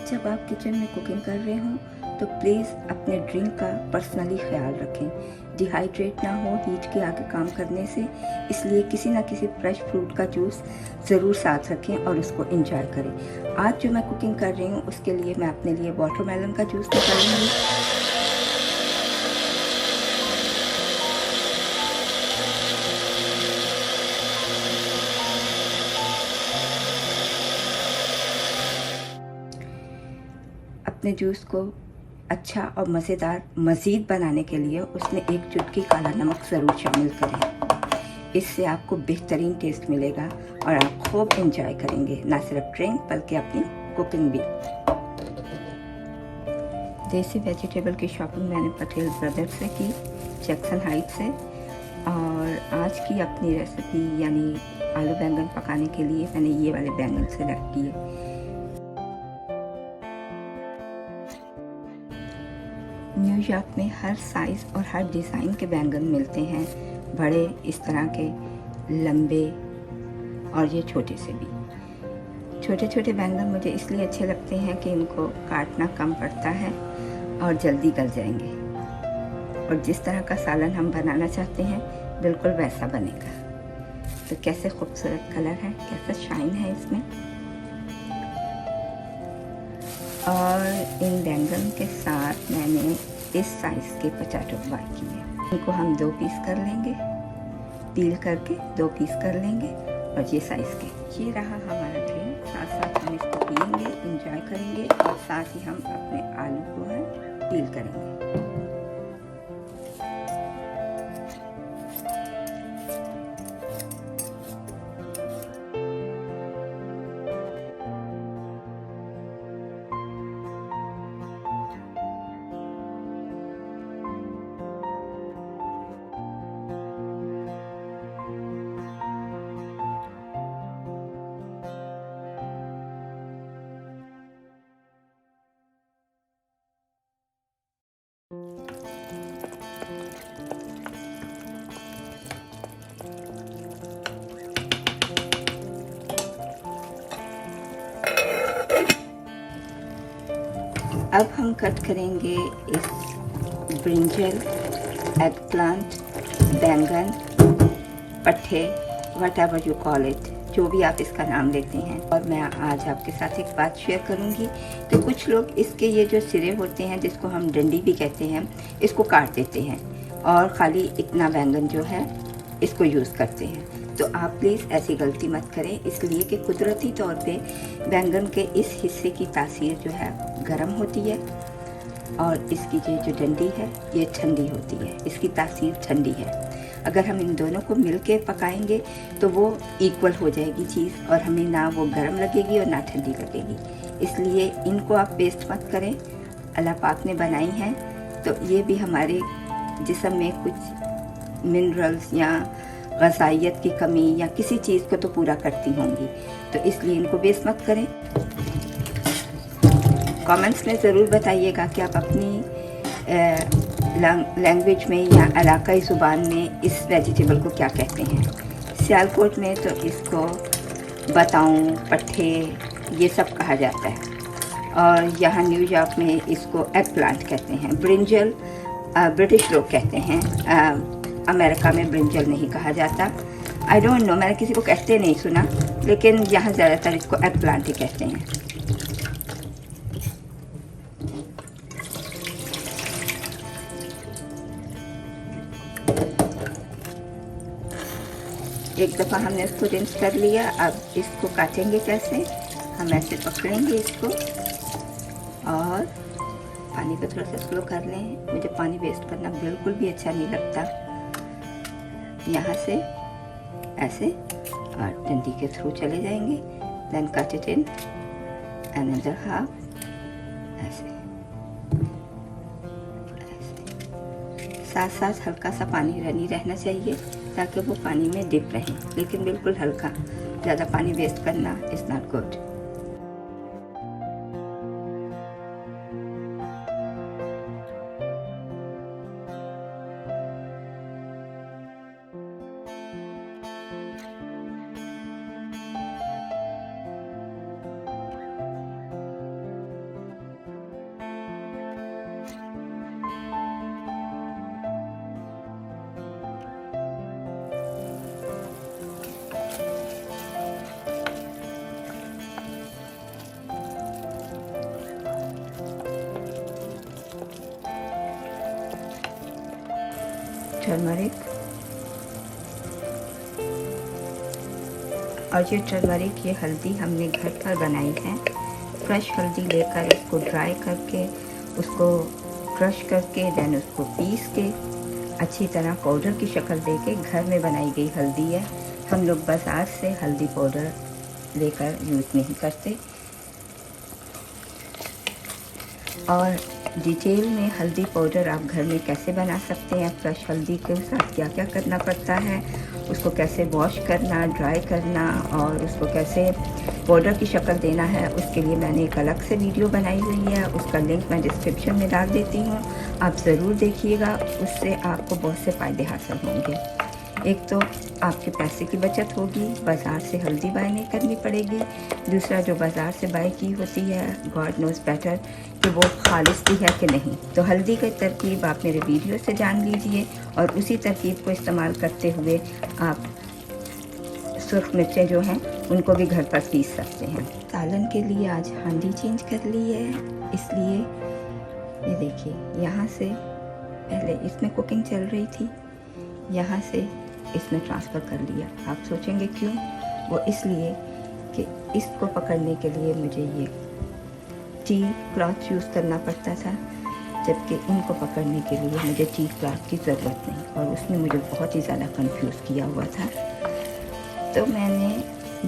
जब आप किचन में कुकिंग कर रहे हों तो प्लीज़ अपने ड्रिंक का पर्सनली ख्याल रखें। डिहाइड्रेट ना हो हीट के आगे काम करने से, इसलिए किसी ना किसी फ्रेश फ्रूट का जूस ज़रूर साथ रखें और उसको एंजॉय करें। आज जो मैं कुकिंग कर रही हूँ उसके लिए मैं अपने लिए वाटरमेलन का जूस निकालूंगी। अपने जूस को अच्छा और मज़ेदार मज़ीद बनाने के लिए उसमें एक चुटकी काला नमक ज़रूर शामिल करें। इससे आपको बेहतरीन टेस्ट मिलेगा और आप खूब एंजॉय करेंगे, ना सिर्फ ड्रिंक बल्कि अपनी कुकिंग भी। देसी वेजिटेबल की शॉपिंग मैंने पटेल ब्रदर्स से की, जैक्सन हाइट से। और आज की अपनी रेसिपी यानी आलू बैंगन पकाने के लिए मैंने ये वाले बैंगन सेलेक्ट किए। न्यूयॉर्क में हर साइज़ और हर डिज़ाइन के बैंगन मिलते हैं, बड़े इस तरह के, लंबे और ये छोटे से भी। छोटे छोटे बैंगन मुझे इसलिए अच्छे लगते हैं कि इनको काटना कम पड़ता है और जल्दी गल जाएंगे, और जिस तरह का सालन हम बनाना चाहते हैं बिल्कुल वैसा बनेगा। तो कैसे खूबसूरत कलर है, कैसा शाइन है इसमें। और इन बैंगन के साथ मैंने इस साइज़ के पोटैटो फ्राई किए। इनको हम 2 पीस कर लेंगे, पील करके 2 पीस कर लेंगे, और ये साइज़ के। ये रहा हमारा ड्रिंक। साथ साथ हम इसको पियेंगे, इंजॉय करेंगे, और साथ ही हम अपने आलू को है पील करेंगे। अब हम कट करेंगे इस ब्रिंजल, एगप्लांट, बैंगन, पट्टे, व्हाटएवर यू कॉल इट, जो भी आप इसका नाम लेते हैं। और मैं आज आपके साथ एक बात शेयर करूंगी। तो कुछ लोग इसके ये जो सिरे होते हैं, जिसको हम डंडी भी कहते हैं, इसको काट देते हैं और ख़ाली इतना बैंगन जो है इसको यूज़ करते हैं। तो आप प्लीज़ ऐसी गलती मत करें, इसलिए कि कुदरती तौर पे बैंगन के इस हिस्से की तासीर जो है गर्म होती है, और इसकी ये जो डंडी है ये ठंडी होती है, इसकी तासीर ठंडी है। अगर हम इन दोनों को मिल के पकाएंगे तो वो इक्वल हो जाएगी चीज़, और हमें ना वो गर्म लगेगी और ना ठंडी लगेगी। इसलिए इनको आप वेस्ट मत करें, अल्लाह पाक ने बनाई हैं तो ये भी हमारे जिस्म में कुछ मिनरल्स या ग़ज़ाइयत की कमी या किसी चीज़ को तो पूरा करती होंगी, तो इसलिए इनको वेस्ट मत करें। कमेंट्स में ज़रूर बताइएगा कि आप अपनी लैंग्वेज में या इलाकाई ज़ुबान में इस वेजिटेबल को क्या कहते हैं। सियालकोट में तो इसको बताऊं, पट्टे, ये सब कहा जाता है, और यहाँ न्यूयॉर्क में इसको एग प्लांट कहते हैं। ब्रिंजल ब्रिटिश लोग कहते हैं, अमेरिका में ब्रिंजल नहीं कहा जाता। आई डोंट नो, मैंने किसी को कहते नहीं सुना, लेकिन यहाँ ज़्यादातर इसको एग प्लांट ही कहते हैं। एक दफ़ा हमने इसको रिंस कर लिया। अब इसको काटेंगे कैसे, हम ऐसे पकड़ेंगे इसको और पानी को थोड़ा सा स्लो कर लें। मुझे पानी वेस्ट करना बिल्कुल भी अच्छा नहीं लगता। यहाँ से ऐसे और डंडी के थ्रू चले जाएंगे, then cut it in another half, ऐसे साथ साथ हल्का सा पानी रनी रहना चाहिए ताकि वो पानी में डिप रहे, लेकिन बिल्कुल हल्का, ज़्यादा पानी वेस्ट करना इज़ नॉट गुड। टर्मरिक, और ये टर्मरिक, ये हल्दी हमने घर पर बनाई है। फ्रेश हल्दी लेकर उसको ड्राई करके, उसको क्रश करके, देन उसको पीस के अच्छी तरह पाउडर की शक्ल देके घर में बनाई गई हल्दी है। हम लोग बाज़ार से हल्दी पाउडर लेकर यूज़ नहीं करते। और डिटेल में हल्दी पाउडर आप घर में कैसे बना सकते हैं, फ्रेश हल्दी के साथ क्या क्या करना पड़ता है, उसको कैसे वॉश करना, ड्राई करना और उसको कैसे पाउडर की शक्ल देना है, उसके लिए मैंने एक अलग से वीडियो बनाई हुई है। उसका लिंक मैं डिस्क्रिप्शन में डाल देती हूँ, आप ज़रूर देखिएगा। उससे आपको बहुत से फ़ायदे हासिल होंगे। एक तो आपके पैसे की बचत होगी, बाज़ार से हल्दी बाय नहीं करनी पड़ेगी। दूसरा, जो बाज़ार से बाय की होती है, गॉड नोज़ बेटर कि वो खालिस भी है कि नहीं। तो हल्दी की तरकीब आप मेरे वीडियो से जान लीजिए और उसी तरकीब को इस्तेमाल करते हुए आप सुर्ख मिर्चें जो हैं उनको भी घर पर पीस सकते हैं। सालन के लिए आज हांडी चेंज कर ली है, इसलिए ये देखिए, यहाँ से पहले इसमें कुकिंग चल रही थी, यहाँ से इसमें ट्रांसफ़र कर लिया। आप सोचेंगे क्यों? वो इसलिए कि इसको पकड़ने के लिए मुझे ये टी क्लॉथ यूज़ करना पड़ता था, जबकि इनको पकड़ने के लिए मुझे टी क्लॉथ की ज़रूरत नहीं, और उसने मुझे बहुत ही ज़्यादा कंफ्यूज किया हुआ था। तो मैंने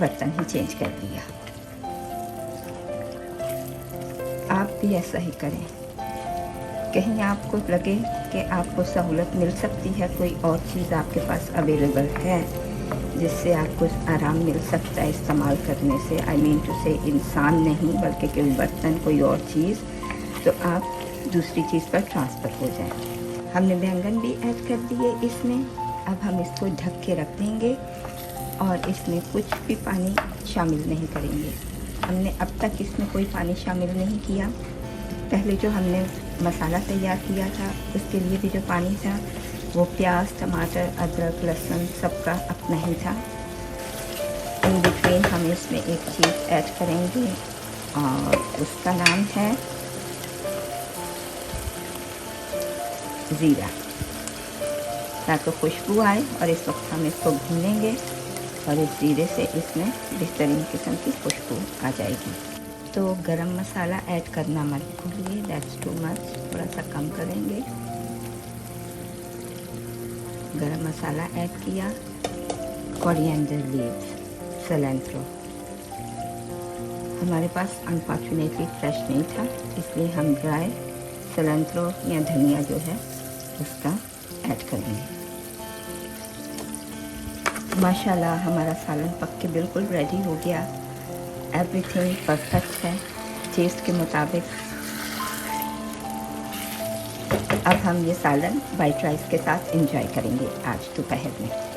बर्तन ही चेंज कर लिया। आप भी ऐसा ही करें। कहीं आपको लगे कि आपको सहूलत मिल सकती है, कोई और चीज़ आपके पास अवेलेबल है जिससे आपको आराम मिल सकता है इस्तेमाल करने से, आई मीन टू से इंसान नहीं बल्कि कोई बर्तन, कोई और चीज़, तो आप दूसरी चीज़ पर ट्रांसफ़र हो जाए। हमने बैंगन भी ऐड कर दिए इसमें। अब हम इसको ढक के रख देंगे और इसमें कुछ भी पानी शामिल नहीं करेंगे। हमने अब तक इसमें कोई पानी शामिल नहीं किया। पहले जो हमने मसाला तैयार किया था उसके लिए भी जो पानी था वो प्याज, टमाटर, अदरक, लहसुन सबका अपना ही था। इन बिटवीन हम इसमें एक चीज़ ऐड करेंगे और उसका नाम है ज़ीरा, ताकि खुशबू आए। और इस वक्त हम इसको भूनेंगे और इस ज़ीरे से इसमें बेहतरीन किस्म की खुशबू आ जाएगी। तो गरम मसाला ऐड करना मत भूलिए, दैट्स टू मच, थोड़ा सा कम करेंगे। गरम मसाला ऐड किया, कोरिएंडर लीव्स, सिलेंट्रो। हमारे पास अनफॉर्चुनेटली फ्रेश नहीं था, इसलिए हम ड्राई सिलेंट्रो या धनिया जो है उसका ऐड करेंगे। माशाल्लाह हमारा सालन पक के बिल्कुल रेडी हो गया। एवरीथिंग परफेक्ट है टेस्ट के मुताबिक। अब हम ये सालन वाइट राइस के साथ एंजॉय करेंगे आज दोपहर में।